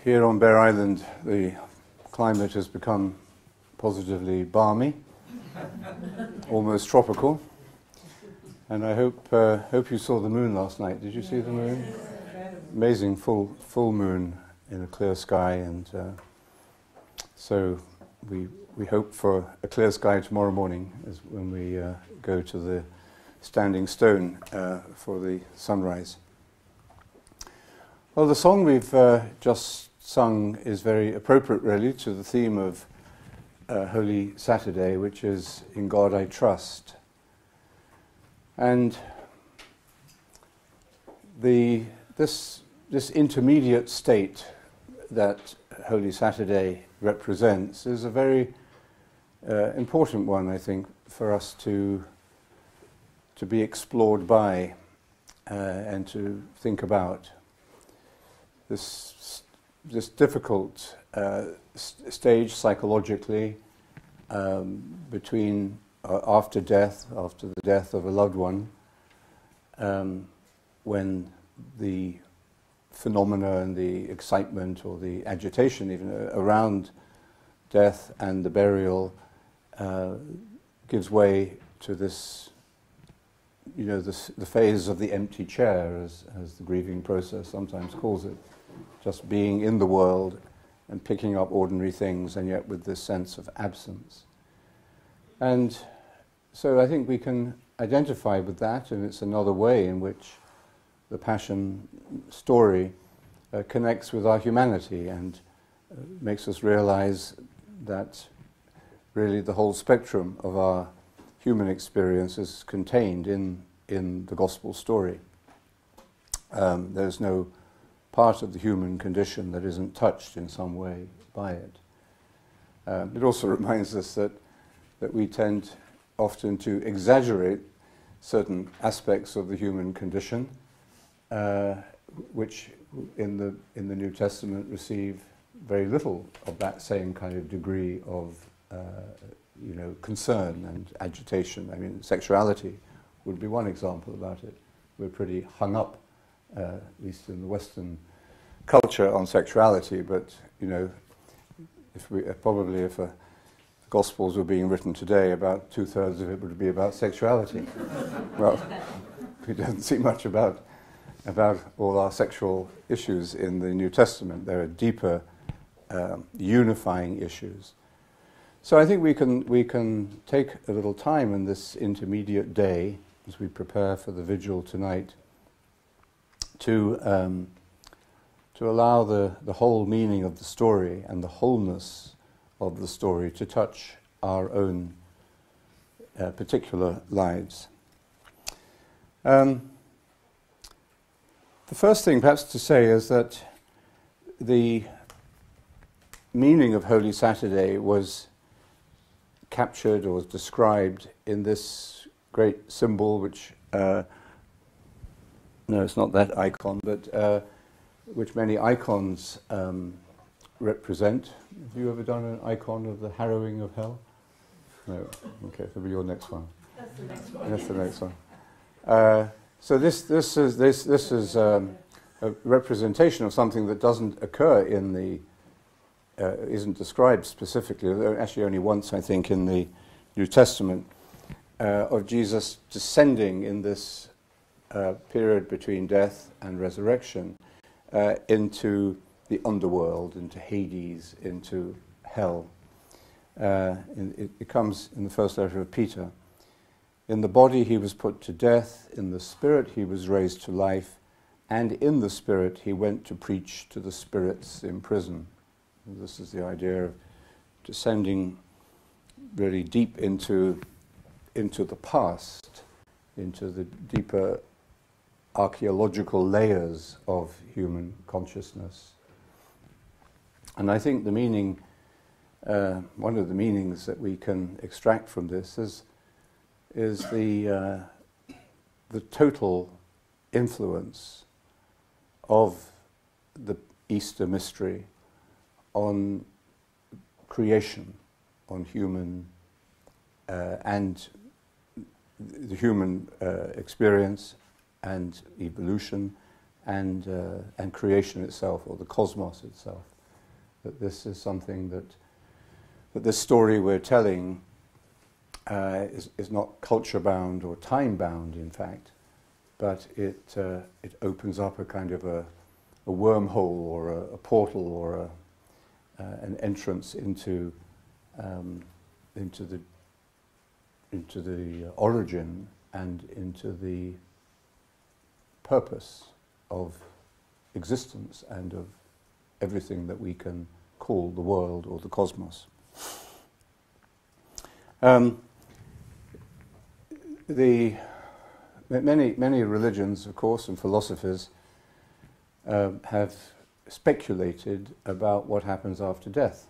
Here on Bere Island, the climate has become positively balmy, almost tropical. And I hope you saw the moon last night. Did you see the moon? Amazing full moon in a clear sky, and so we hope for a clear sky tomorrow morning, as when we go to the Standing Stone for the sunrise. Well, the song we've just sung is very appropriate, really, to the theme of Holy Saturday, which is "In God I Trust." And this intermediate state that Holy Saturday represents is a very important one, I think, for us to be explored by and to think about. This difficult stage psychologically between after the death of a loved one, when the phenomena and the excitement or the agitation even around death and the burial gives way to this, the phase of the empty chair, as the grieving process sometimes calls it. Just being in the world and picking up ordinary things, and yet with this sense of absence. And so I think we can identify with that, and it's another way in which the Passion story connects with our humanity and makes us realize that really the whole spectrum of our human experience is contained in the Gospel story. There's no part of the human condition that isn't touched in some way by it. It also reminds us that we tend often to exaggerate certain aspects of the human condition, which in the New Testament receive very little of that same kind of degree of concern and agitation. I mean, sexuality would be one example about it. We're pretty hung up, at least in the Western culture, on sexuality, but if the Gospels were being written today, about 2/3 of it would be about sexuality. Well, we don't see much about all our sexual issues in the New Testament. There are deeper, unifying issues. So I think we can take a little time in this intermediate day, as we prepare for the vigil tonight, to allow the whole meaning of the story and the wholeness of the story to touch our own particular lives. The first thing perhaps to say is that the meaning of Holy Saturday was captured or was described in this great symbol, which, no, it's not that icon, but which many icons represent. Have you ever done an icon of the harrowing of hell? No. Okay, that'll be your next one. That's the next one. That's the next one. So this is a representation of something that doesn't occur in the isn't described specifically. Actually, only once, I think, in the New Testament, of Jesus descending in this period between death and resurrection into the underworld, into Hades, into hell. It comes in the first letter of Peter. In the body he was put to death, in the spirit he was raised to life, and in the spirit he went to preach to the spirits in prison. And this is the idea of descending really deep into the past, into the deeper archaeological layers of human consciousness. And I think the meaning, one of the meanings that we can extract from this is the total influence of the Easter mystery on creation, on human and the human experience and evolution and creation itself, or the cosmos itself. That this is something that this story we're telling is not culture-bound or time-bound, in fact, but it opens up a kind of a wormhole or a portal or an entrance into the origin and into the purpose of existence and of everything that we can call the world or the cosmos. Many religions, of course, and philosophies have speculated about what happens after death.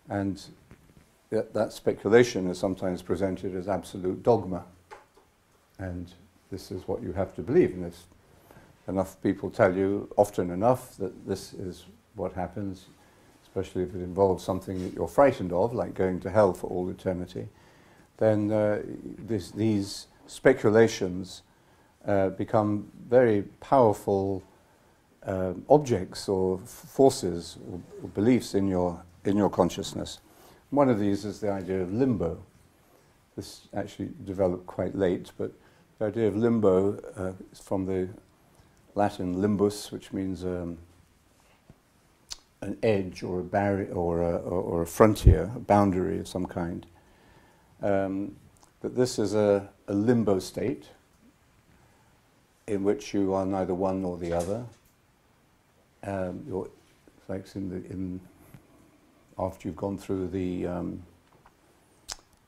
And that speculation is sometimes presented as absolute dogma. And this is what you have to believe. And if enough people tell you, often enough, that this is what happens, especially if it involves something that you're frightened of, like going to hell for all eternity, then these speculations become very powerful objects or forces or beliefs in your consciousness. One of these is the idea of limbo. This actually developed quite late, but the idea of limbo is from the Latin limbus, which means an edge or a barrier or a frontier, a boundary of some kind. That this is a limbo state in which you are neither one nor the other. You're like after you've gone through the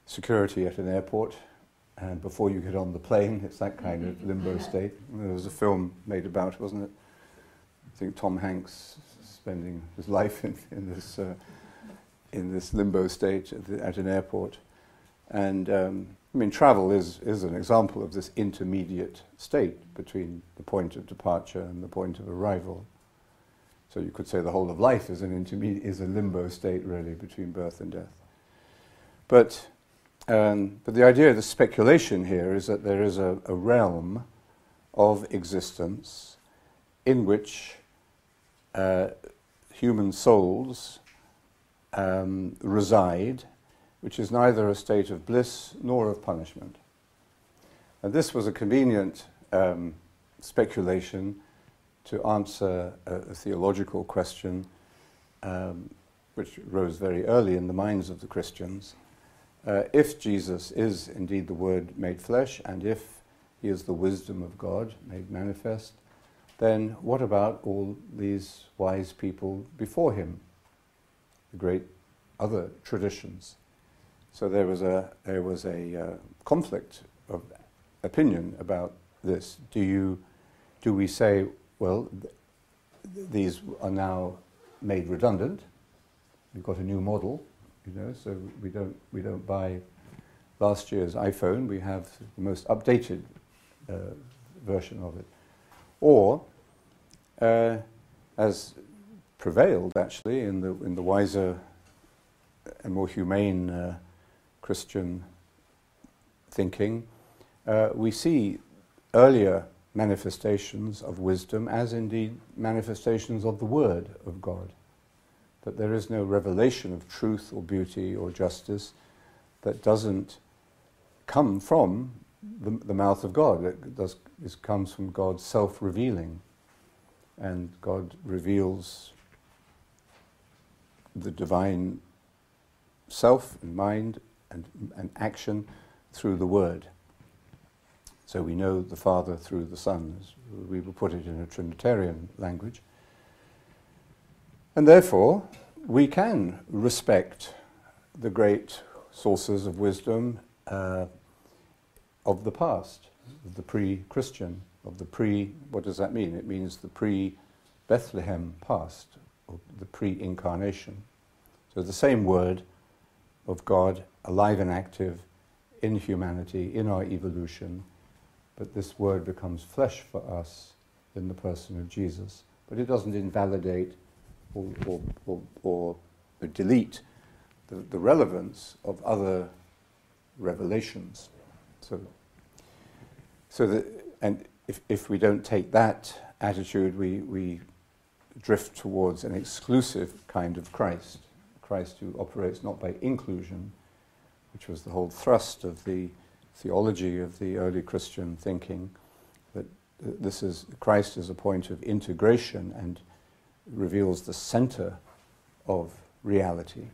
security at an airport and before you get on the plane, it's that kind of limbo state. There was a film made about it, wasn't it? I think Tom Hanks spending his life in this limbo state at an airport. And I mean, travel is an example of this intermediate state between the point of departure and the point of arrival. So you could say the whole of life is a limbo state, really, between birth and death. But the idea of the speculation here is that there is a realm of existence in which human souls reside, which is neither a state of bliss nor of punishment. And this was a convenient speculation to answer a theological question which rose very early in the minds of the Christians. If Jesus is indeed the Word made flesh, and if he is the wisdom of God made manifest, then what about all these wise people before him, the great other traditions? So there was a conflict of opinion about this. Do we say, well, these are now made redundant? We've got a new model, so we don't buy last year's iPhone. We have the most updated version of it. Or, as prevailed actually in the wiser and more humane Christian thinking, we see earlier manifestations of wisdom as indeed manifestations of the Word of God. That there is no revelation of truth or beauty or justice that doesn't come from the mouth of God. It comes from God self-revealing. And God reveals the divine self and mind and action through the Word. So we know the Father through the Son, as we will put it in a Trinitarian language. And therefore, we can respect the great sources of wisdom of the past, of the pre-Christian, of the what does that mean? It means the pre-Bethlehem past, or the pre-incarnation. So the same Word of God, alive and active in humanity, in our evolution, but this Word becomes flesh for us in the person of Jesus. But it doesn't invalidate or delete the relevance of other revelations. And if we don't take that attitude, we drift towards an exclusive kind of Christ, Christ who operates not by inclusion, which was the whole thrust of the theology of the early Christian thinking, that Christ is a point of integration and reveals the center of reality,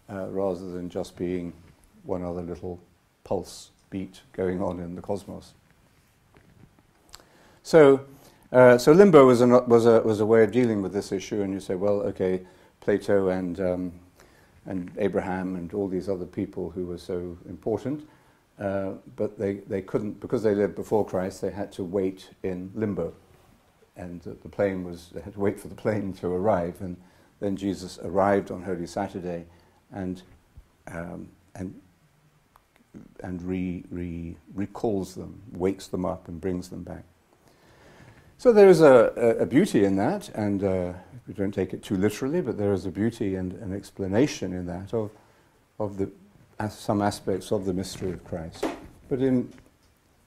rather than just being one other little pulse beat going on in the cosmos. So Limbo was a way of dealing with this issue, and you say, well, okay, Plato and Abraham and all these other people who were so important, but they couldn't, because they lived before Christ, they had to wait in limbo, and they had to wait for the plane to arrive, and then Jesus arrived on Holy Saturday, and recalls them, wakes them up, and brings them back. So there is a beauty in that, and we don't take it too literally, but there is a beauty and an explanation in that of some aspects of the mystery of Christ. But I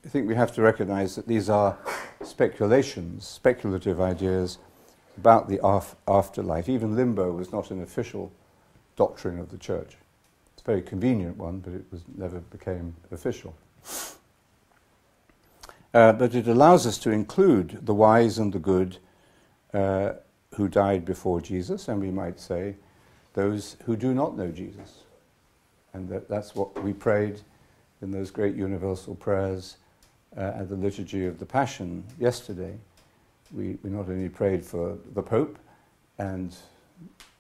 think we have to recognize that these are speculations, speculative ideas about the afterlife. Even Limbo was not an official doctrine of the Church. It's a very convenient one, but it never became official. But it allows us to include the wise and the good who died before Jesus, and we might say those who do not know Jesus. And that's what we prayed in those great universal prayers at the Liturgy of the Passion yesterday. We not only prayed for the Pope and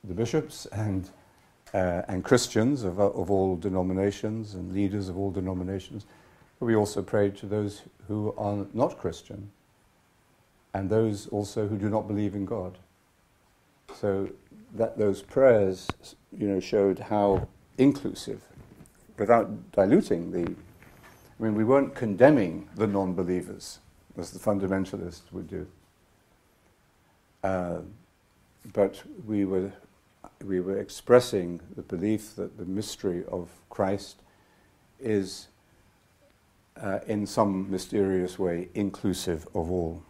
the bishops and Christians of all denominations and leaders of all denominations, but we also prayed to those who are not Christian and those also who do not believe in God. So that those prayers, showed how inclusive, without diluting we weren't condemning the non-believers as the fundamentalists would do, but we were expressing the belief that the mystery of Christ is in some mysterious way inclusive of all.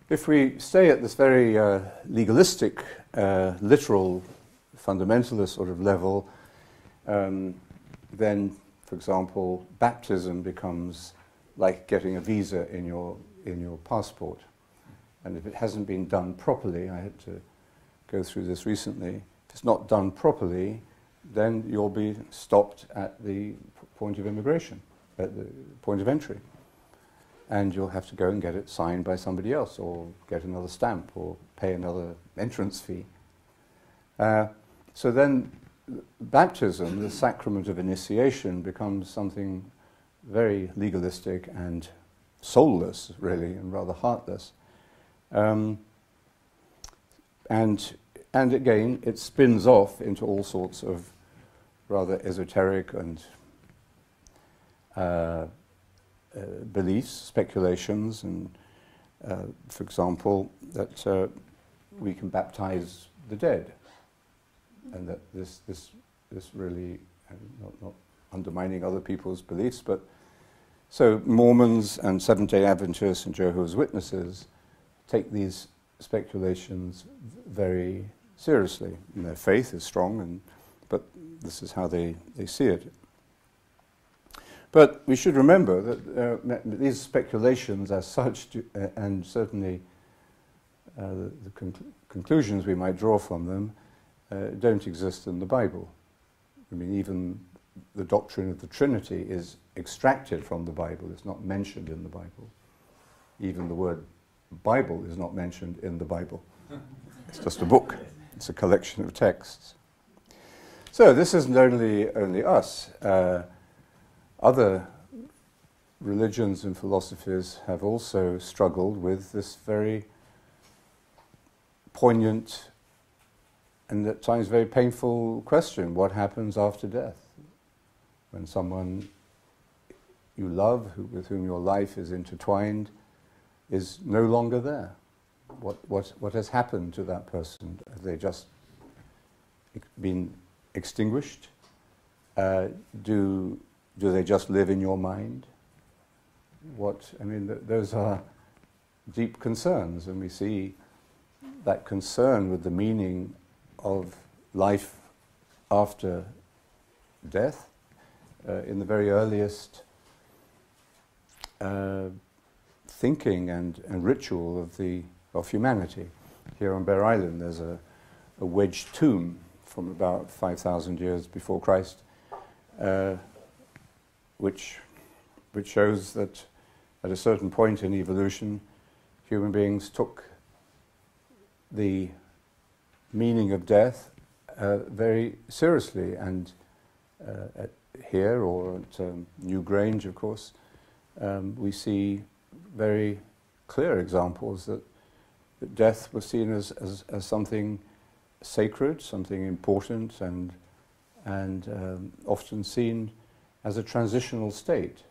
If we stay at this very legalistic, literal, fundamentalist sort of level, then, for example, baptism becomes like getting a visa in your passport. And if it hasn't been done properly, I had to go through this recently, if it's not done properly, then you'll be stopped at the point of immigration, at the point of entry. And you'll have to go and get it signed by somebody else, or get another stamp, or pay another entrance fee. So then baptism, the sacrament of initiation, becomes something very legalistic and soulless, really, and rather heartless. And again, it spins off into all sorts of rather esoteric and beliefs, speculations, and for example, that we can baptize the dead, and that this really, not undermining other people's beliefs, but so Mormons and Seventh-day Adventists and Jehovah's Witnesses take these speculations very seriously, and their faith is strong, but this is how they see it. But we should remember that these speculations as such, and certainly the conclusions we might draw from them, don't exist in the Bible. I mean, even the doctrine of the Trinity is extracted from the Bible. It's not mentioned in the Bible. Even the word Bible is not mentioned in the Bible. It's just a book. It's a collection of texts. So this isn't only us. Other religions and philosophies have also struggled with this very poignant and at times very painful question: what happens after death? When someone you love, with whom your life is intertwined, is no longer there. What has happened to that person? Have they just been extinguished? Do do they just live in your mind? Those are deep concerns, and we see that concern with the meaning of life after death in the very earliest thinking and ritual of humanity. Here on Bere Island there's a wedged tomb from about 5,000 years before Christ, which shows that at a certain point in evolution, human beings took the meaning of death very seriously, and here or at New Grange, of course, we see very clear examples that death was seen as something sacred, something important, and often seen as a transitional state.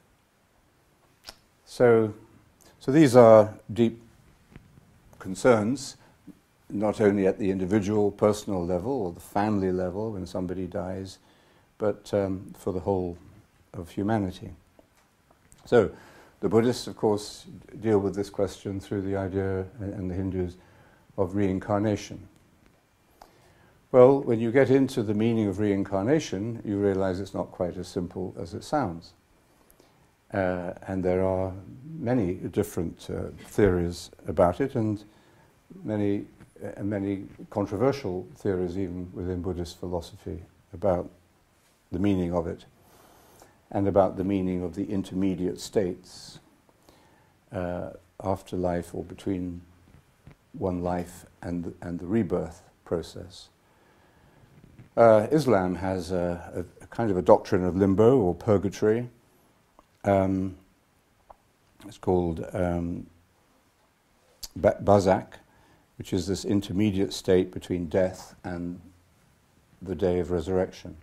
So these are deep concerns, not only at the individual, personal level or the family level when somebody dies, but for the whole of humanity. So the Buddhists, of course, deal with this question through the idea, and the Hindus, of reincarnation. Well, when you get into the meaning of reincarnation, you realize it's not quite as simple as it sounds. And there are many different theories about it, and many controversial theories even within Buddhist philosophy about the meaning of it, and about the meaning of the intermediate states after life, or between one life and the rebirth process. Islam has a kind of a doctrine of limbo or purgatory. It's called Barzakh, which is this intermediate state between death and the day of resurrection.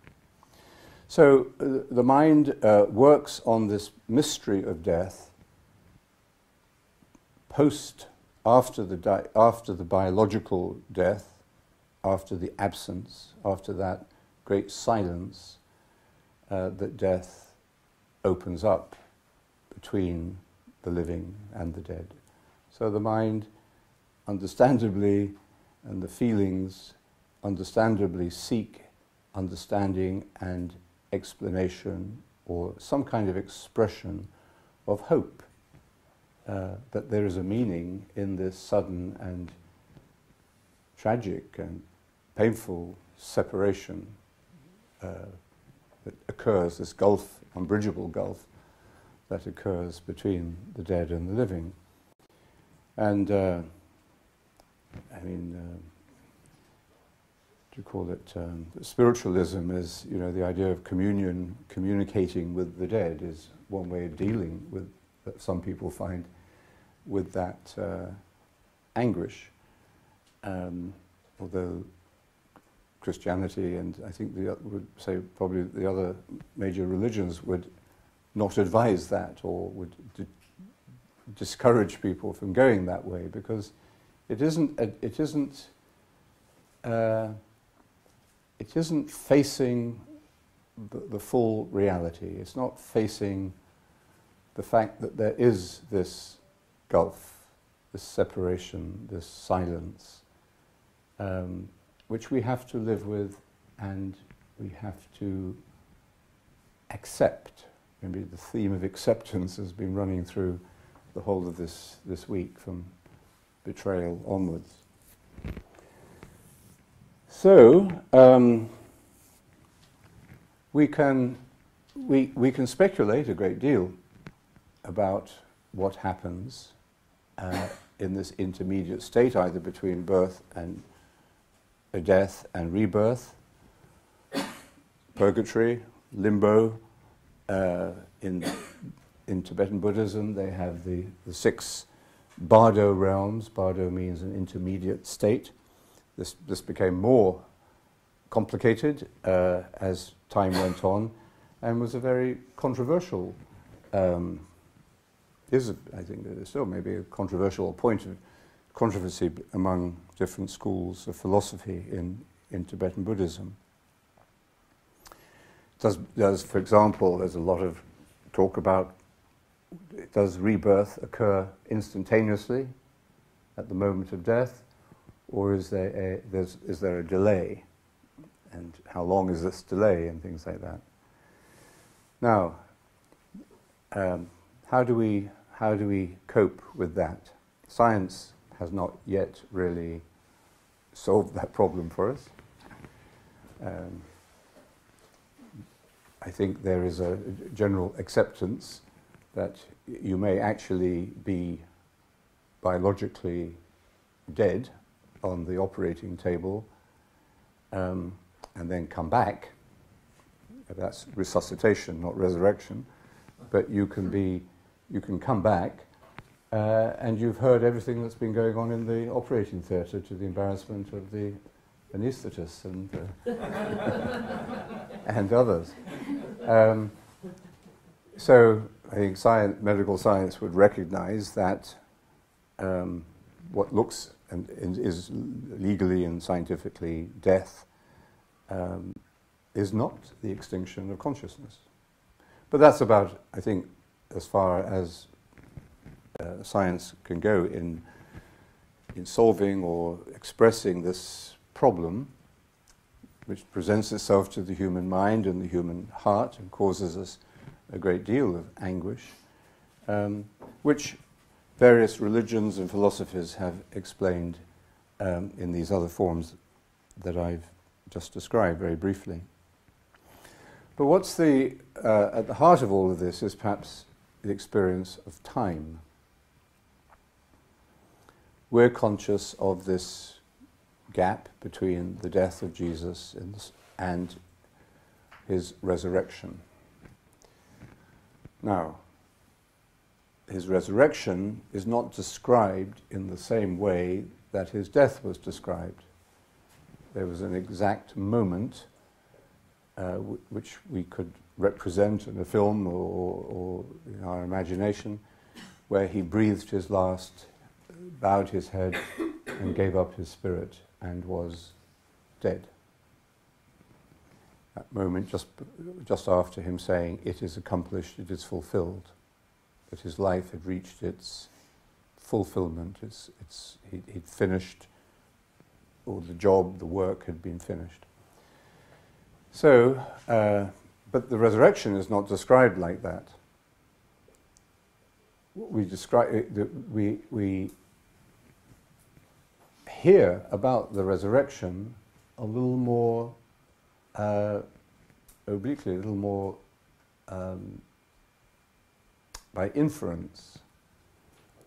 So the mind works on this mystery of death after the biological death, after the absence, after that great silence that death opens up between the living and the dead. So the mind, understandably, and the feelings, understandably, seek understanding and explanation, or some kind of expression of hope that there is a meaning in this sudden and tragic and painful separation that occurs, this gulf, unbridgeable gulf that occurs between the dead and the living. And you call it spiritualism is, the idea of communion, communicating with the dead is one way of dealing with, that some people find, with that anguish. Although Christianity, and I think would say probably the other major religions, would not advise that, or would discourage people from going that way, because it isn't facing the full reality. It's not facing the fact that there is this gulf, this separation, this silence, which we have to live with, and we have to accept. Maybe the theme of acceptance has been running through the whole of this week, from betrayal onwards. So we can speculate a great deal about what happens in this intermediate state, either between birth and death and rebirth, purgatory, limbo. In Tibetan Buddhism, they have the 6 bardo realms. Bardo means an intermediate state. This became more complicated as time went on, and was a very controversial, I think there's still maybe a controversial point of controversy among different schools of philosophy in Tibetan Buddhism. does, for example, there's a lot of talk about, does rebirth occur instantaneously at the moment of death, or is there a delay, and how long is this delay, and things like that. Now, how do we cope with that? Science has not yet really solved that problem for us. I think there is a general acceptance that you may actually be biologically dead on the operating table and then come back. That's resuscitation, not resurrection. But you can come back and you've heard everything that's been going on in the operating theatre, to the embarrassment of the anaesthetists and and others. So I think medical science would recognise that what looks and is legally and scientifically death is not the extinction of consciousness. But that's about, I think, as far as science can go in solving or expressing this problem, which presents itself to the human mind and the human heart and causes us a great deal of anguish, which various religions and philosophies have explained in these other forms that I've just described very briefly. But what's at the heart of all of this is perhaps the experience of time. We're conscious of this gap between the death of Jesus and his resurrection. Now, his resurrection is not described in the same way that his death was described. There was an exact moment which we could represent in a film or in our imagination, where he breathed his last, bowed his head, and gave up his spirit and was dead. That moment just after him saying, "It is accomplished, it is fulfilled," that his life had reached its fulfillment. He'd finished, or the job, the work had been finished. So, but the resurrection is not described like that. We hear about the resurrection a little more obliquely, a little more by inference.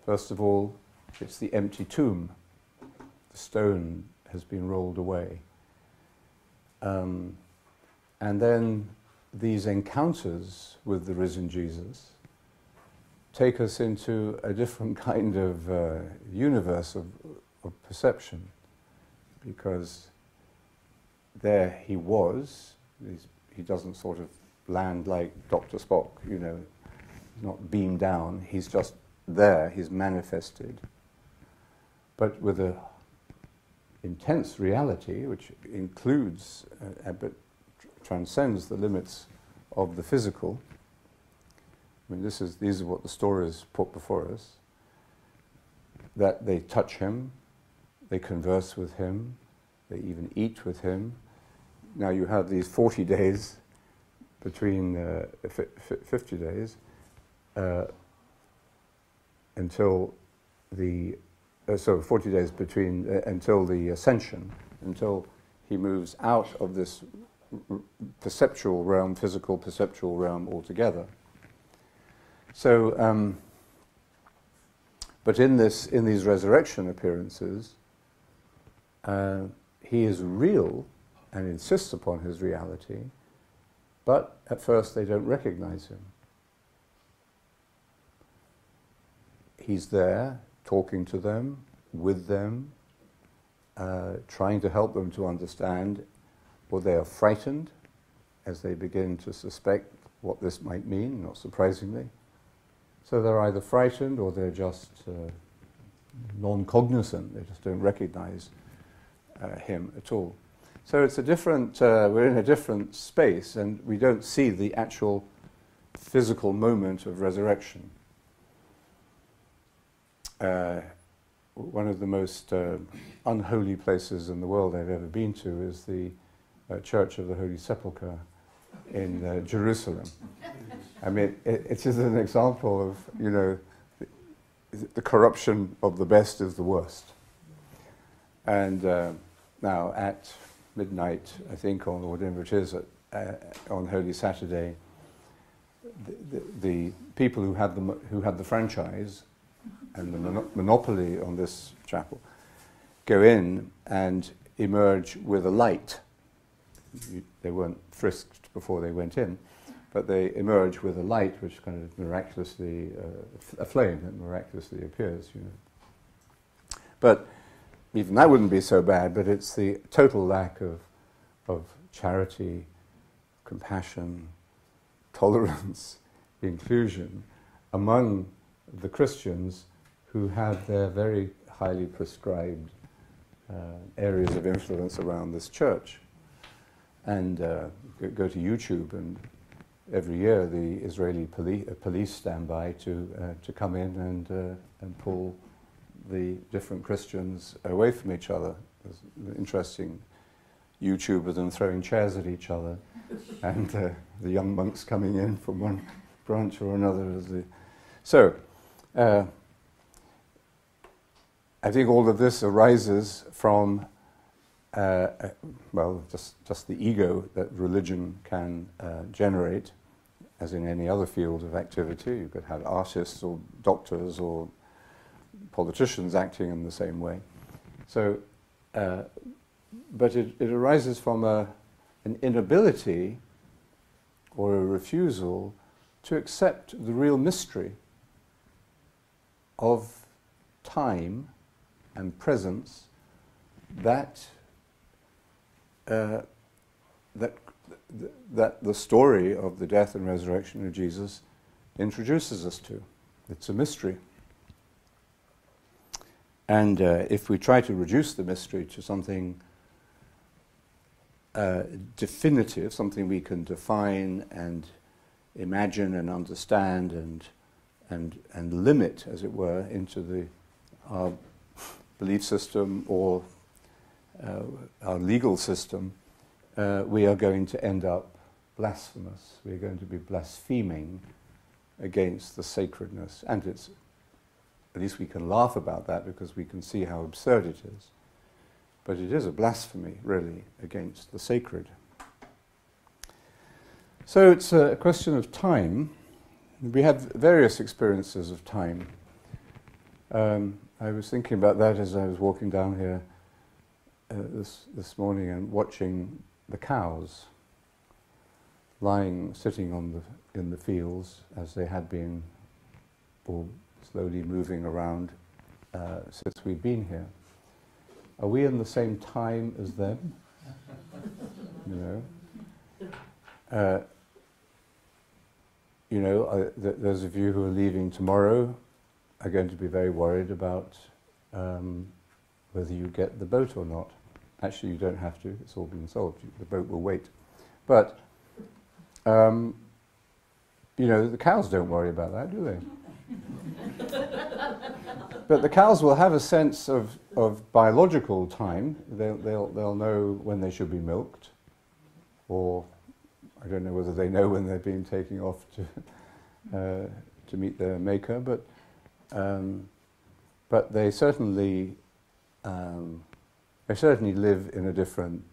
First of all, it's the empty tomb. The stone has been rolled away. And then these encounters with the risen Jesus take us into a different kind of universe of perception, because there he was. He doesn't sort of land like Dr. Spock, he's not beamed down, he's just there, he's manifested, but with a intense reality which includes but transcends the limits of the physical. I mean, these are what the stories put before us, that they touch him, they converse with him, they even eat with him. Now you have these 40 days between 50 days until the 40 days between until the ascension, until he moves out of this perceptual realm, physical perceptual realm altogether. So, but in these resurrection appearances, he is real and insists upon his reality, but at first they don't recognize him. He's there, talking to them, with them, trying to help them to understand, or they are frightened as they begin to suspect what this might mean, not surprisingly. So they're either frightened or they're just non-cognizant, they just don't recognize him at all. So it's a different, we're in a different space, and we don't see the actual physical moment of resurrection. One of the most unholy places in the world I've ever been to is the Church of the Holy Sepulchre in Jerusalem. I mean, it is an example of, you know, the corruption of the best is the worst. And now at midnight, I think, on whatever it is, on Holy Saturday, the people who had the franchise and the monopoly on this chapel go in and emerge with a light. They weren't frisked before they went in, but they emerge with a light which kind of miraculously, a flame that miraculously appears, you know. But even that wouldn't be so bad, but it's the total lack of charity, compassion, tolerance, inclusion among the Christians who have their very highly prescribed areas of influence around this church. And go to YouTube, and every year the Israeli police stand by to come in and pull the different Christians away from each other. There's an interesting YouTube of them throwing chairs at each other, and the young monks coming in from one branch or another. So, I think all of this arises from, well, just the ego that religion can generate, as in any other field of activity. You could have artists or doctors or politicians acting in the same way. So, but it arises from an inability or a refusal to accept the real mystery of time and presence that that the story of the death and resurrection of Jesus introduces us to. It's a mystery. And if we try to reduce the mystery to something definitive, something we can define and imagine and understand and limit, as it were, into our belief system or our legal system, we are going to end up blasphemous. We're going to be blaspheming against the sacredness. And it's, at least we can laugh about that because we can see how absurd it is. But it is a blasphemy, really, against the sacred. So it's a question of time. We have various experiences of time. I was thinking about that as I was walking down here this morning and watching the cows sitting in the fields as they had been, or slowly moving around since we've been here. Are we in the same time as them? Those of you who are leaving tomorrow are going to be very worried about whether you get the boat or not. Actually, you don't have to. It's all been solved. The boat will wait. But, the cows don't worry about that, do they? But the cows will have a sense of biological time. They'll know when they should be milked, or I don't know whether they know when they're being taken off to meet their maker. But they certainly live in a different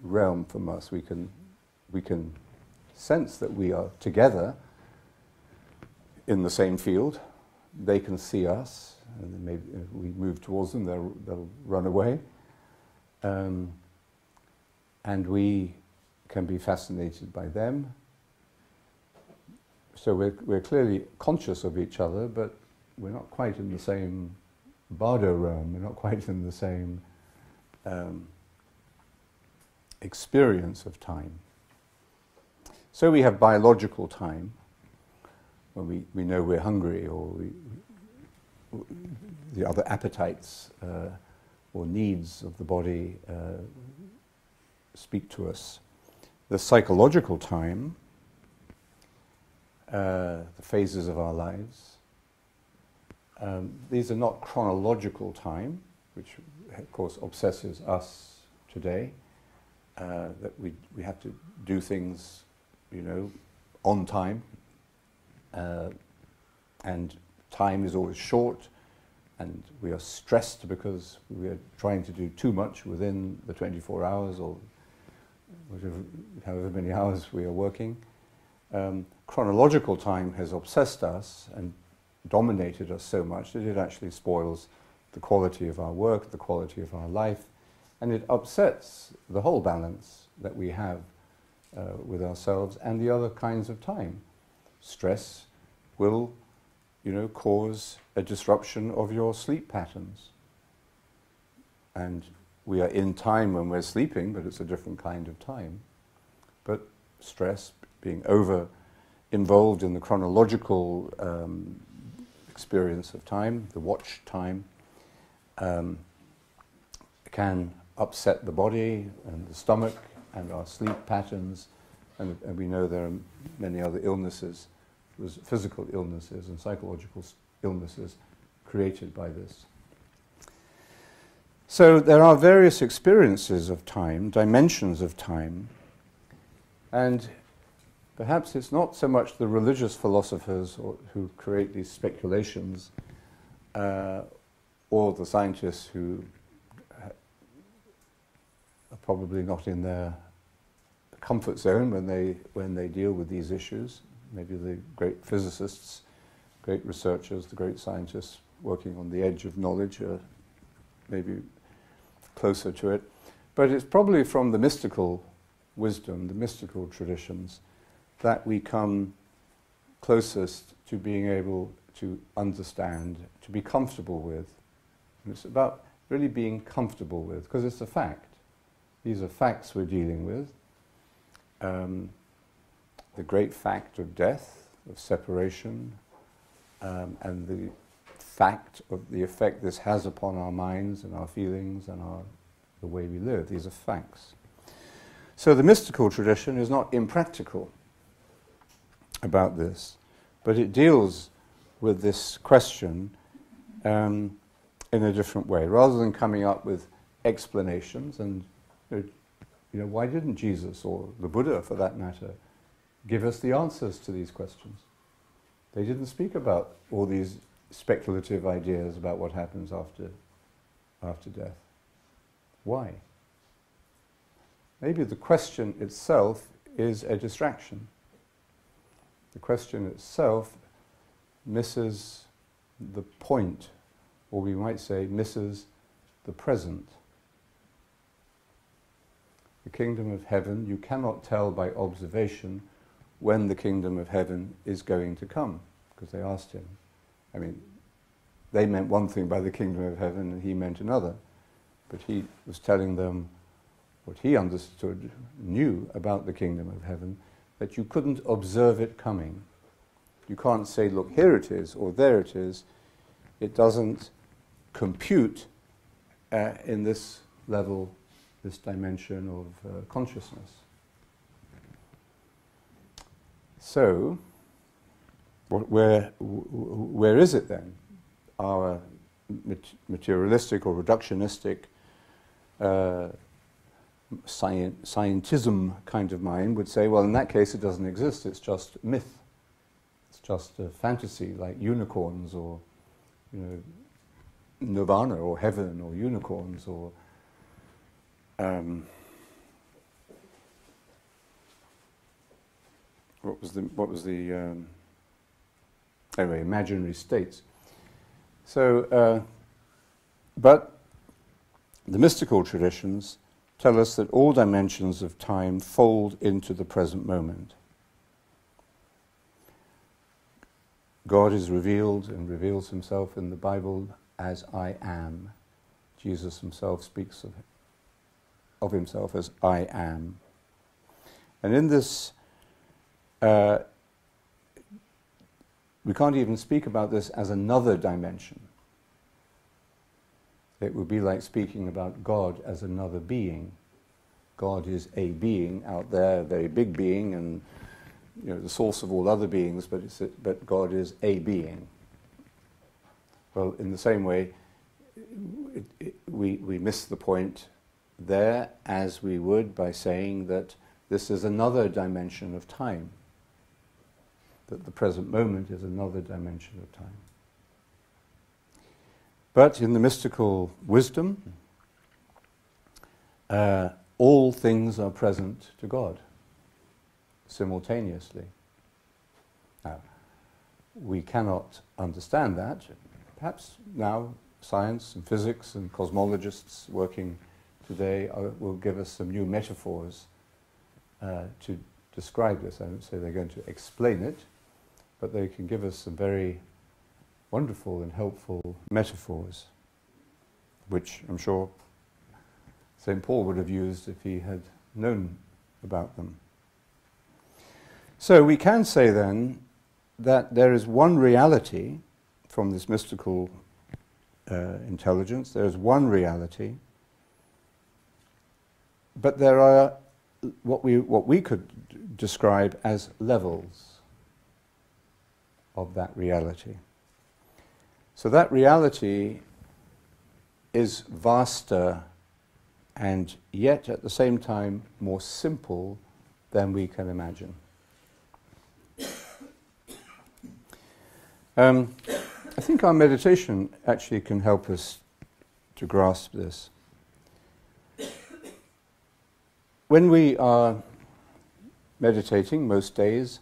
realm from us. We can sense that we are together in the same field. They can see us, and then maybe if we move towards them, they'll run away. And we can be fascinated by them. So we're clearly conscious of each other, but we're not quite in the same bardo realm. We're not quite in the same experience of time. So we have biological time, when we know we're hungry, or the other appetites or needs of the body speak to us. The psychological time, the phases of our lives, these are not chronological time, which of course obsesses us today, that we have to do things, on time, and time is always short, and we are stressed because we are trying to do too much within the 24 hours or however many hours we are working. Chronological time has obsessed us and dominated us so much that it actually spoils the quality of our work, the quality of our life, and it upsets the whole balance that we have with ourselves and the other kinds of time. Stress will, cause a disruption of your sleep patterns. And we are in time when we're sleeping, but it's a different kind of time. But stress, being over-involved in the chronological experience of time, the watch time, can upset the body and the stomach and our sleep patterns, and we know there are many other illnesses, physical illnesses and psychological illnesses created by this. So there are various experiences of time, dimensions of time, and perhaps it's not so much the religious philosophers who create these speculations, or the scientists who are probably not in their comfort zone when they deal with these issues. Maybe the great physicists, great researchers, the great scientists working on the edge of knowledge are maybe closer to it. But it's probably from the mystical wisdom, the mystical traditions, that we come closest to being able to understand, to be comfortable with. And it's about really being comfortable with, because it's a fact. These are facts we're dealing with. The great fact of death, of separation, and the fact of the effect this has upon our minds and our feelings and the way we live. These are facts. So the mystical tradition is not impractical about this, but it deals with this question in a different way. Rather than coming up with explanations, and why didn't Jesus, or the Buddha for that matter, give us the answers to these questions? They didn't speak about all these speculative ideas about what happens after death. Why? Maybe the question itself is a distraction. The question itself misses the point, or we might say misses the present. The kingdom of heaven, you cannot tell by observation when the kingdom of heaven is going to come, because they asked him. I mean, they meant one thing by the kingdom of heaven and he meant another, but he was telling them what he understood, knew about the kingdom of heaven, that you couldn't observe it coming. You can't say, look, here it is, or there it is. It doesn't compute in this level, this dimension of consciousness. So, where is it then? Our materialistic or reductionistic scientism kind of mind would say, well, in that case it doesn't exist, it's just myth. It's just a fantasy, like unicorns or nirvana or heaven or unicorns or what was the anyway, imaginary states. So, but the mystical traditions tell us that all dimensions of time fold into the present moment. God is revealed and reveals himself in the Bible as I am. Jesus himself speaks of himself as I am. And in this, we can't even speak about this as another dimension. It would be like speaking about God as another being. God is a being out there, a very big being, and the source of all other beings, but God is a being. Well, in the same way, we miss the point there, as we would by saying that this is another dimension of time, that the present moment is another dimension of time. But in the mystical wisdom, all things are present to God simultaneously. Now, we cannot understand that. Perhaps now science and physics and cosmologists working today will give us some new metaphors to describe this. I don't say they're going to explain it, but they can give us some very wonderful and helpful metaphors, which I'm sure St. Paul would have used if he had known about them. So we can say then that there is one reality from this mystical intelligence, there is one reality, but there are what we could describe as levels of that reality. So that reality is vaster and yet at the same time more simple than we can imagine. I think our meditation actually can help us to grasp this. When we are meditating most days,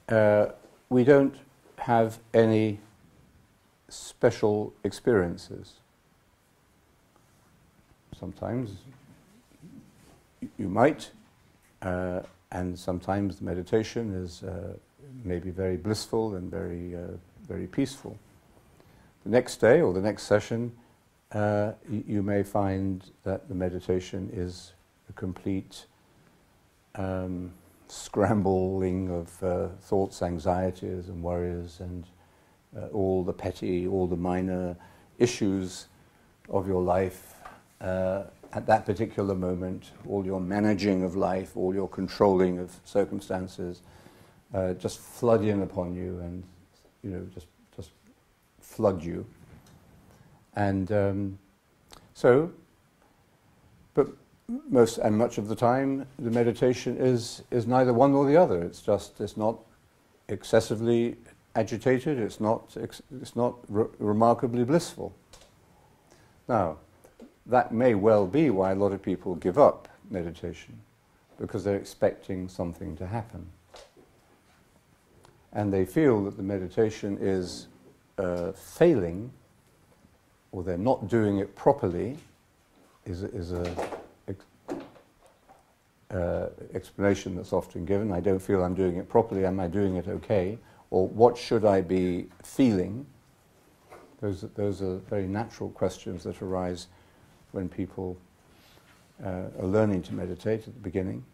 we don't have any special experiences. Sometimes you might, and sometimes the meditation is maybe very blissful and very peaceful. The next day or the next session, you may find that the meditation is a complete scrambling of thoughts, anxieties and worries and all the petty, all the minor issues of your life at that particular moment, all your managing of life, all your controlling of circumstances, just flood in upon you and, just flood you. And but much of the time, the meditation is neither one nor the other. It's not excessively agitated. It's not remarkably blissful. Now, that may well be why a lot of people give up meditation, because they're expecting something to happen, and they feel that the meditation is failing, or they're not doing it properly. Is a explanation that's often given. I don't feel I'm doing it properly. Am I doing it okay? Or what should I be feeling? Those are very natural questions that arise when people are learning to meditate at the beginning.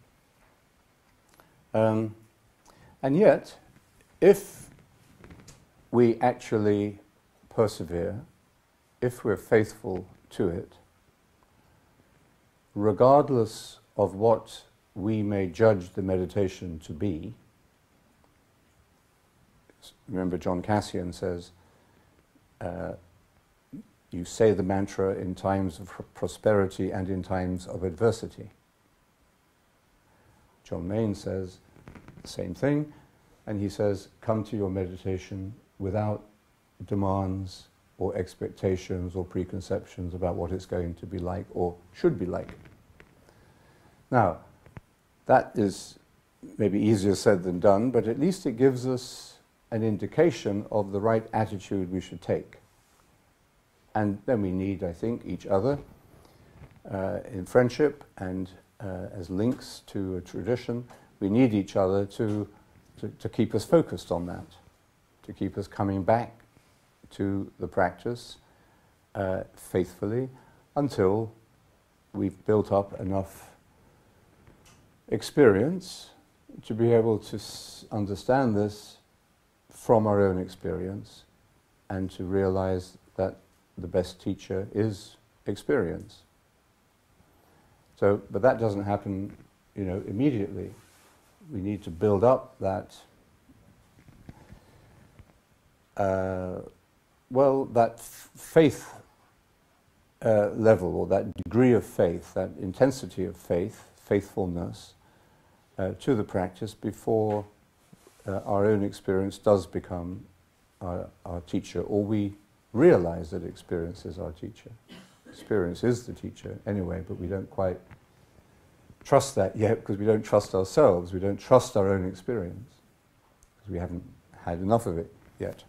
And yet, if we actually persevere, if we're faithful to it, regardless of what we may judge the meditation to be. Remember, John Cassian says, you say the mantra in times of prosperity and in times of adversity. John Main says the same thing, and he says, come to your meditation without demands or expectations or preconceptions about what it's going to be like or should be like. Now, that is maybe easier said than done, but at least it gives us an indication of the right attitude we should take. And then we need, I think, each other in friendship and as links to a tradition. We need each other to keep us focused on that, to keep us coming back to the practice faithfully until we've built up enough experience to be able to understand this from our own experience and to realize that the best teacher is experience. So, but that doesn't happen, immediately. We need to build up that, that faith level, or that degree of faith, that intensity of faith, faithfulness, to the practice before our own experience does become our teacher, or we realize that experience is our teacher. Experience is the teacher anyway, but we don't quite trust that yet because we don't trust ourselves, we don't trust our own experience because we haven't had enough of it yet.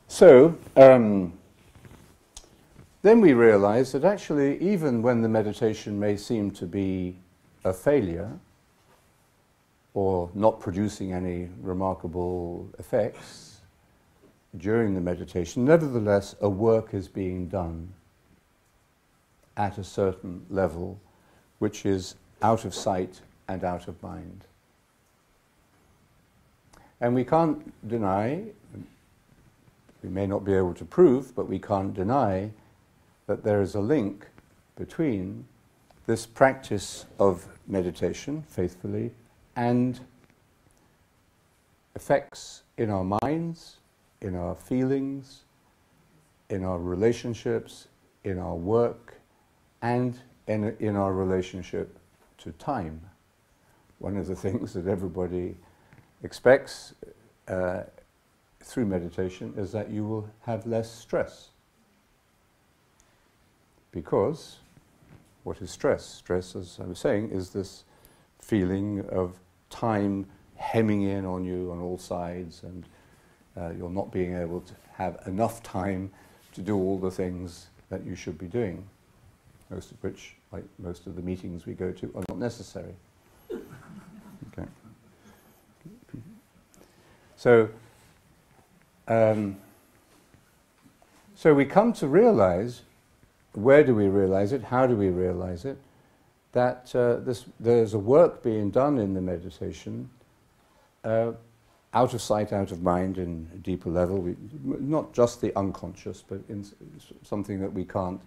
So, then we realize that actually even when the meditation may seem to be a failure or not producing any remarkable effects during the meditation, nevertheless a work is being done at a certain level which is out of sight and out of mind. And we can't deny, we may not be able to prove, but we can't deny that there is a link between this practice of meditation, faithfully, and effects in our minds, in our feelings, in our relationships, in our work, and in our relationship to time. One of the things that everybody expects through meditation is that you will have less stress. Because what is stress? Stress, as I was saying, is this feeling of time hemming in on you on all sides, and you're not being able to have enough time to do all the things that you should be doing, most of which, like most of the meetings we go to, are not necessary. Okay. So, so we come to realize, where do we realize it, how do we realize it, that there's a work being done in the meditation, out of sight, out of mind, in a deeper level, not just the unconscious, but in something that we can't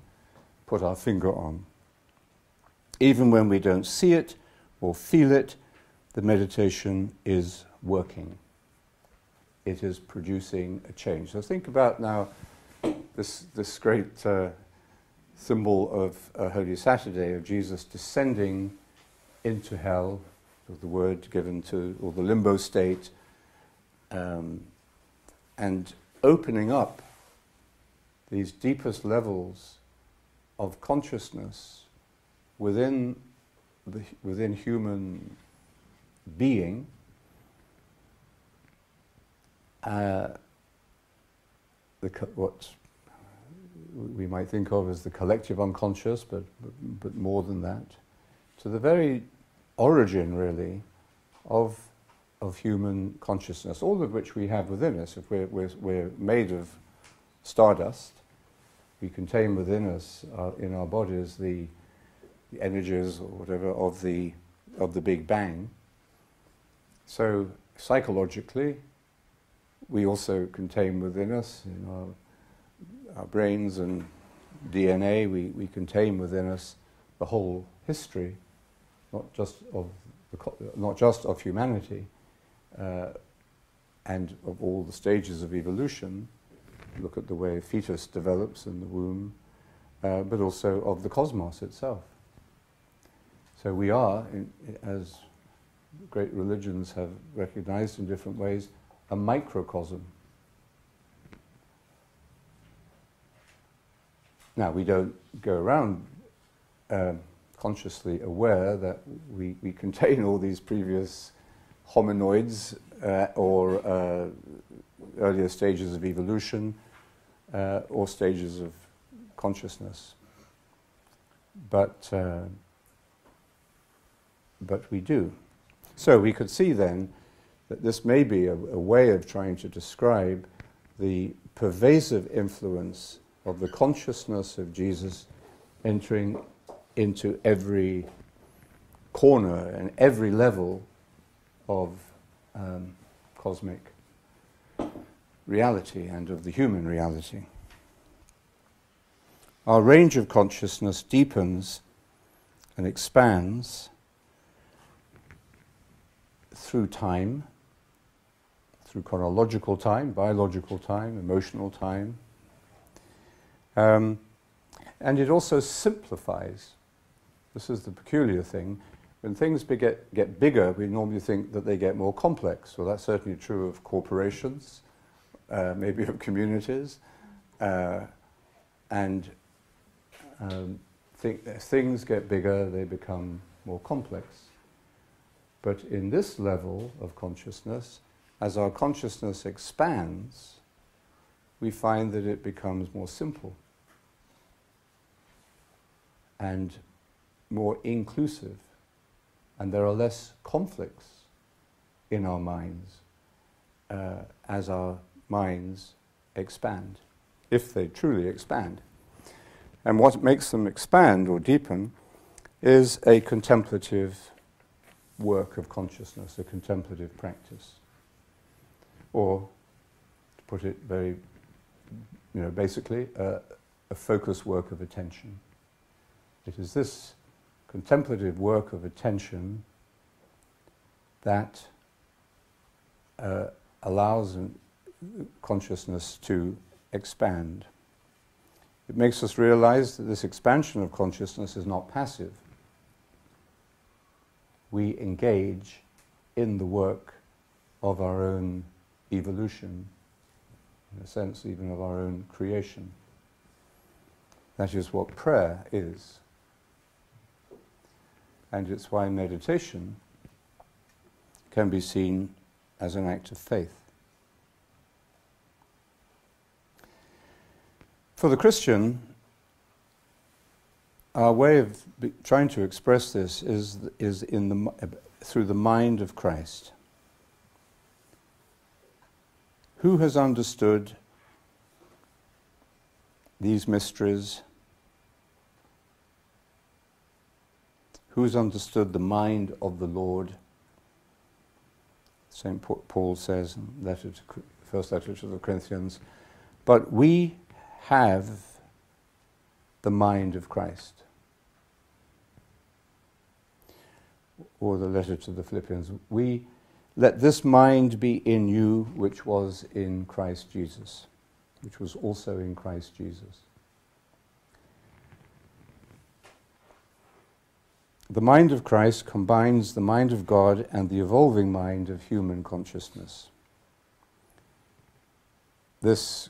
put our finger on. Even when we don't see it or feel it, the meditation is working. It is producing a change. So think about now this great symbol of Holy Saturday, of Jesus descending into hell, the word given to, or the limbo state, and opening up these deepest levels of consciousness within human being, what we might think of as the collective unconscious, but more than that, to the very origin, really, of human consciousness, all of which we have within us. If we're made of stardust, we contain within us, in our bodies, the energies or whatever of the Big Bang. So psychologically, we also contain within us, in our brains and DNA, we contain within us the whole history, not just of humanity, and of all the stages of evolution. Look at the way a fetus develops in the womb, but also of the cosmos itself. So we are, as great religions have recognized in different ways, a microcosm. Now, we don't go around consciously aware that we contain all these previous hominoids or earlier stages of evolution or stages of consciousness. But we do. So we could see then that this may be a way of trying to describe the pervasive influence of the consciousness of Jesus entering into every corner and every level of cosmic reality and of the human reality. our range of consciousness deepens and expands through time, through chronological time, biological time, emotional time. And it also simplifies. This is the peculiar thing. When things get bigger, we normally think that they get more complex. Well, that's certainly true of corporations, maybe of communities. And as things get bigger, they become more complex. But in this level of consciousness, as our consciousness expands, we find that it becomes more simple and more inclusive, and there are less conflicts in our minds as our minds expand, if they truly expand. And what makes them expand or deepen is a contemplative work of consciousness, a contemplative practice. Or, to put it very, basically, a focused work of attention. It is this contemplative work of attention that allows consciousness to expand. It makes us realize that this expansion of consciousness is not passive. We engage in the work of our own evolution, in a sense even of our own creation. That is what prayer is. And it's why meditation can be seen as an act of faith. For the Christian, our way of trying to express this is through the mind of Christ. Who has understood these mysteries? Who has understood the mind of the Lord? St. Paul says in first letter to the Corinthians, but we have the mind of Christ. Or the letter to the Philippians, let this mind be in you which was in Christ Jesus, which was also in Christ Jesus. The mind of Christ combines the mind of God and the evolving mind of human consciousness. This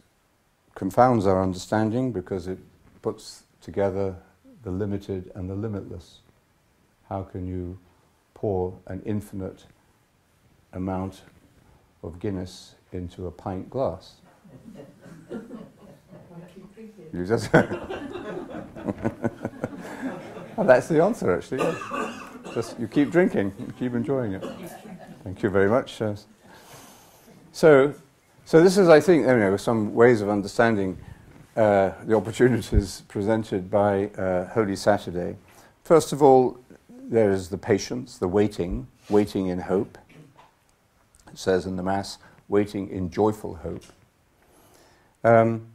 confounds our understanding because it puts together the limited and the limitless. How can you pour an infinite amount of Guinness into a pint glass? You just well, that's the answer, actually. Yes. Just you keep drinking, you keep enjoying it. Thank you very much. So this is, I think, some ways of understanding the opportunities presented by Holy Saturday. First of all, there is the patience, the waiting in hope. It says in the Mass, waiting in joyful hope. And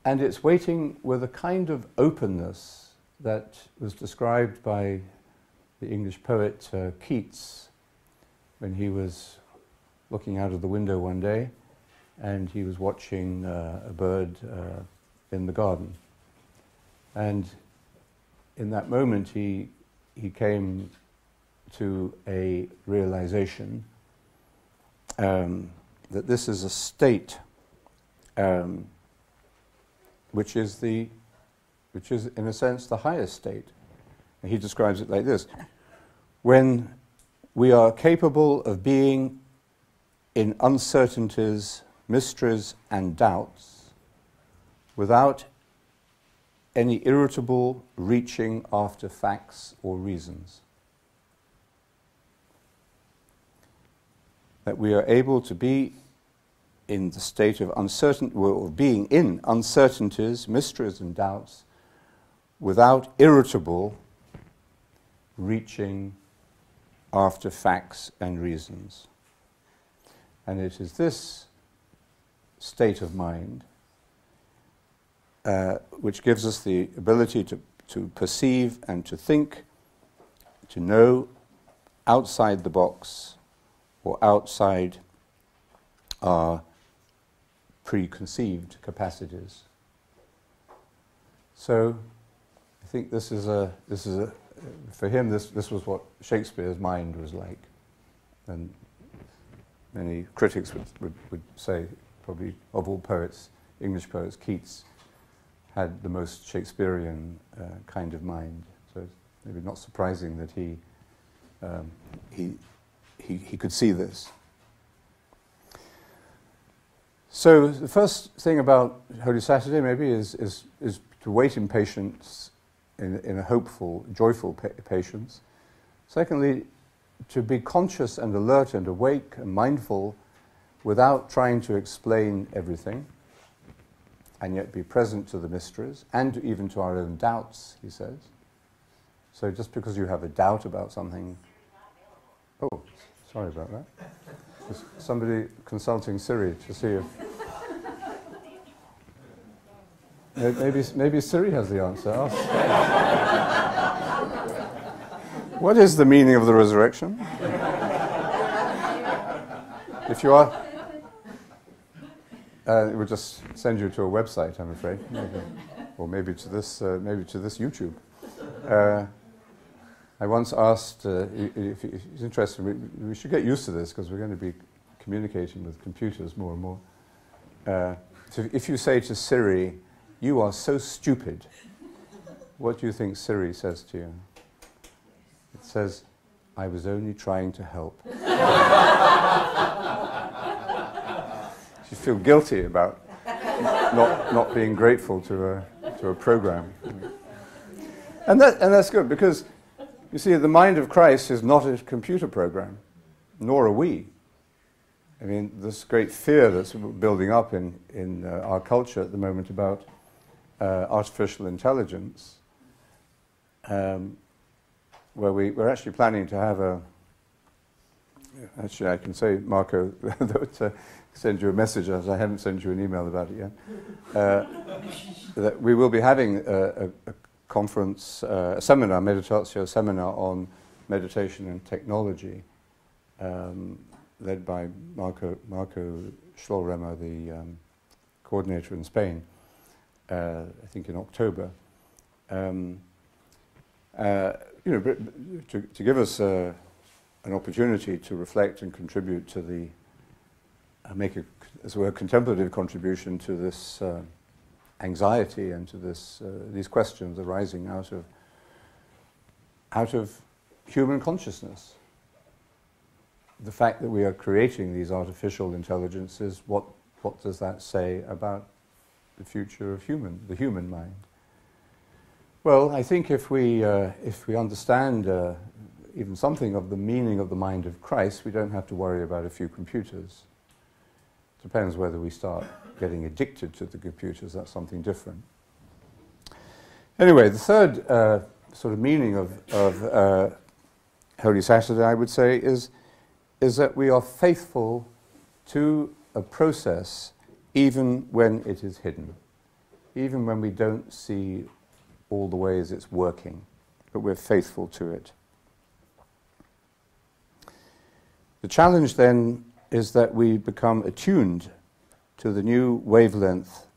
it's waiting with a kind of openness that was described by the English poet Keats when he was looking out of the window one day and he was watching a bird in the garden. And in that moment he came to a realization that this is a state which is in a sense the highest state. And he describes it like this: when we are capable of being in uncertainties, mysteries and doubts without any irritable reaching after facts or reasons. That we are able to be in the state of being in uncertainties, mysteries and doubts without irritable reaching after facts and reasons. And it is this state of mind which gives us the ability to perceive and to think, to know outside the box or outside our preconceived capacities. So I think this is a for him this was what Shakespeare's mind was like, and many critics would say probably of all poets, English poets, Keats had the most Shakespearean kind of mind. So it's maybe not surprising that he could see this. So the first thing about Holy Saturday maybe is to wait in patience, in a hopeful, joyful patience. Secondly, to be conscious and alert and awake and mindful without trying to explain everything, and yet be present to the mysteries and even to our own doubts, he says. So just because you have a doubt about something... Oh, sorry about that. There's somebody consulting Siri to see if... Maybe Siri has the answer. What is the meaning of the resurrection? If you are... it would just send you to a website, I'm afraid, or maybe to this YouTube. I once asked if he's interested. We should get used to this because we're going to be communicating with computers more and more. So if you say to Siri, "You are so stupid," what do you think Siri says to you? It says, "I was only trying to help." You feel guilty about not being grateful to a program, and that's good, because you see the mind of Christ is not a computer program, nor are we. I mean, this great fear that's building up in our culture at the moment about artificial intelligence, where we're actually planning to have a... Actually, I can say, Marco, that send you a message, as I haven't sent you an email about it yet, that we will be having a conference, a seminar, meditatio seminar on meditation and technology, led by Marco Schlorremmer, the coordinator in Spain, I think in October. To give us an opportunity to reflect and contribute to the make as it were, contemplative contribution to this anxiety and to this these questions arising out of human consciousness. The fact that we are creating these artificial intelligences, what does that say about the future of the human mind? Well, I think if we understand even something of the meaning of the mind of Christ, we don't have to worry about a few computers. Depends whether we start getting addicted to the computers, that's something different. Anyway, the third sort of meaning of Holy Saturday, I would say, is that we are faithful to a process even when it is hidden, even when we don't see all the ways it's working, but we're faithful to it. The challenge then is that we become attuned to the new wavelength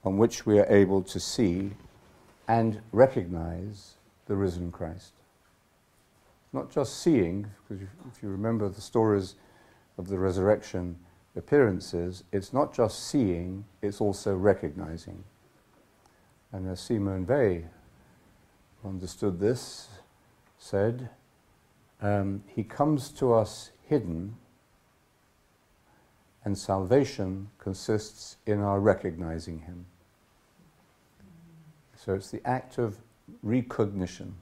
on which we are able to see and recognize the risen Christ. Not just seeing, because if you remember the stories of the resurrection appearances, it's not just seeing, it's also recognizing. And as Simone Weil understood this, said, he comes to us hidden, and salvation consists in our recognizing him. So it's the act of recognition,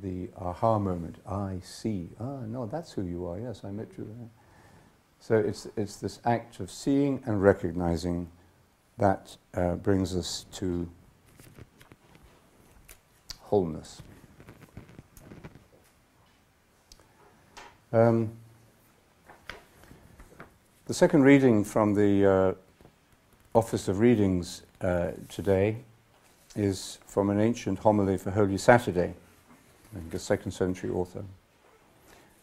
the aha moment. I see. Ah, no, that's who you are. Yes, I met you there. So it's this act of seeing and recognizing that brings us to wholeness. The second reading from the office of readings today is from an ancient homily for Holy Saturday, I think a 2nd century author.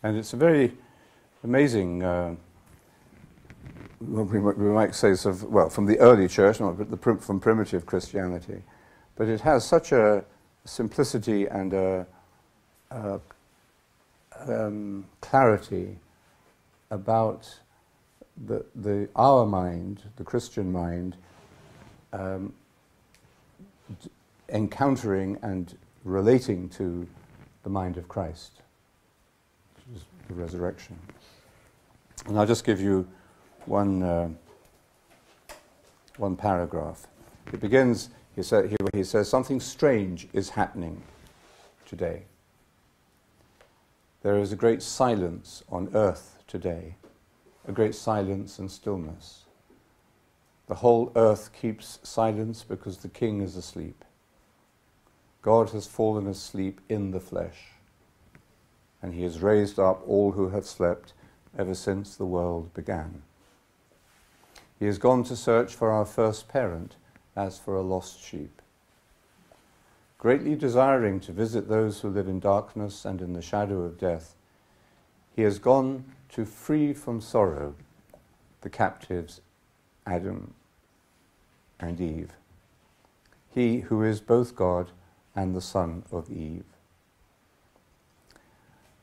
And it's a very amazing, we might say, sort of, well, from the early church, not but from primitive Christianity. But it has such a simplicity and a clarity about our mind, the Christian mind, encountering and relating to the mind of Christ, which is the resurrection. And I'll just give you one paragraph. It begins, he says, something strange is happening today. There is a great silence on earth today, a great silence and stillness. The whole earth keeps silence because the king is asleep. God has fallen asleep in the flesh, and he has raised up all who have slept ever since the world began. He has gone to search for our first parent as for a lost sheep. Greatly desiring to visit those who live in darkness and in the shadow of death, he has gone to free from sorrow the captives Adam and Eve, he who is both God and the son of Eve.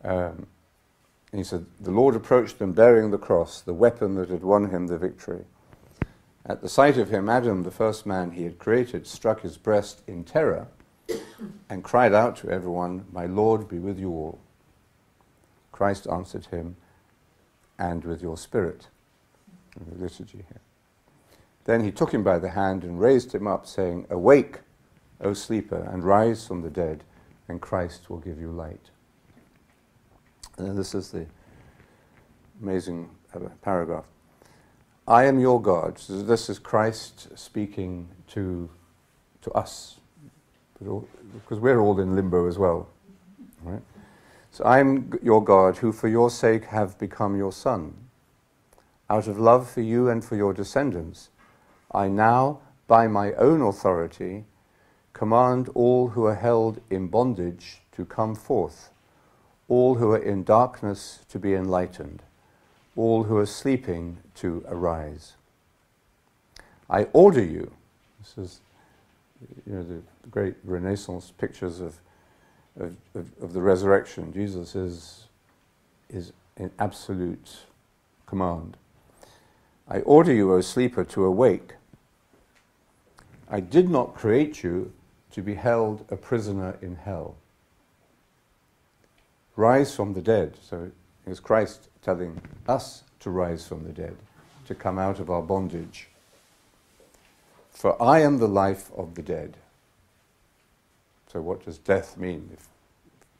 And he said, the Lord approached them bearing the cross, the weapon that had won him the victory. At the sight of him, Adam, the first man he had created, struck his breast in terror and cried out to everyone, "My Lord be with you all." Christ answered him, "And with your spirit." In the liturgy here. Then he took him by the hand and raised him up, saying, "Awake, O sleeper, and rise from the dead, and Christ will give you light." And this is the amazing paragraph. I am your God. So this is Christ speaking to us, because we're all in limbo as well. Right? So I am your God, who for your sake have become your son. Out of love for you and for your descendants, I now, by my own authority, command all who are held in bondage to come forth, all who are in darkness to be enlightened, all who are sleeping to arise. I order you, this is the great Renaissance pictures of the resurrection. Jesus is in absolute command. I order you, O sleeper, to awake. I did not create you to be held a prisoner in hell. Rise from the dead. So it's Christ telling us to rise from the dead, to come out of our bondage. For I am the life of the dead. So what does death mean?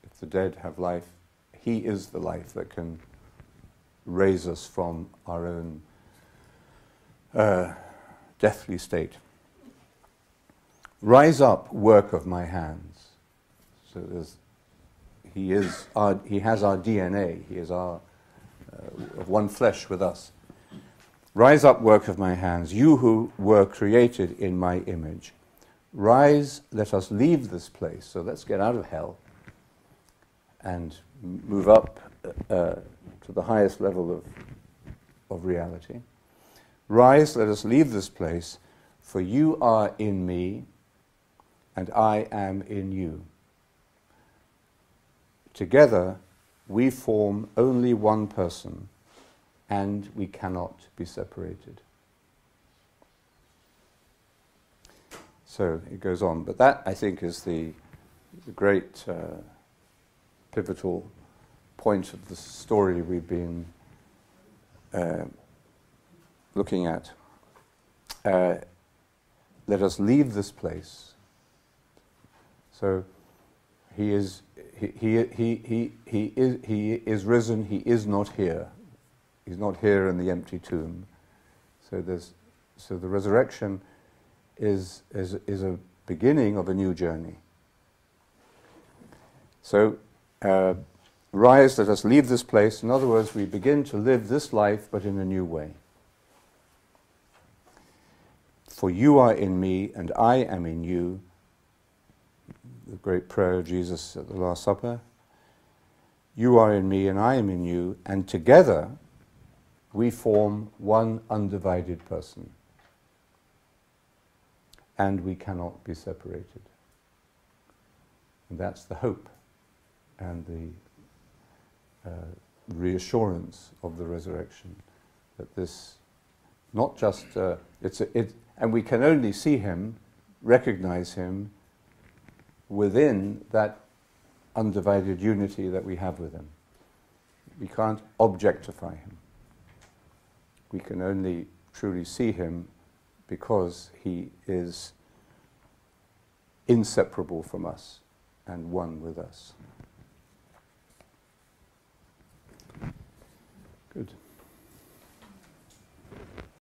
If the dead have life, he is the life that can raise us from our own deathly state. Rise up, work of my hands. So he has our DNA. He is of one flesh with us. Rise up, work of my hands, you who were created in my image. Rise, let us leave this place. So let's get out of hell and move up to the highest level of reality. Rise, let us leave this place, for you are in me, and I am in you. Together, we form only one person, and we cannot be separated. So it goes on, but that, I think, is the great pivotal point of the story we've been looking at. Let us leave this place. So he is risen. He is not here. He's not here in the empty tomb. So the resurrection is a beginning of a new journey. So rise, let us leave this place. In other words, we begin to live this life, but in a new way. For you are in me and I am in you, the great prayer of Jesus at the Last Supper. You are in me and I am in you, and together we form one undivided person. And we cannot be separated. And that's the hope and the reassurance of the resurrection, that this, not just, and we can only see him, recognize him, within that undivided unity that we have with him. We can't objectify him. We can only truly see him because he is inseparable from us and one with us. Good.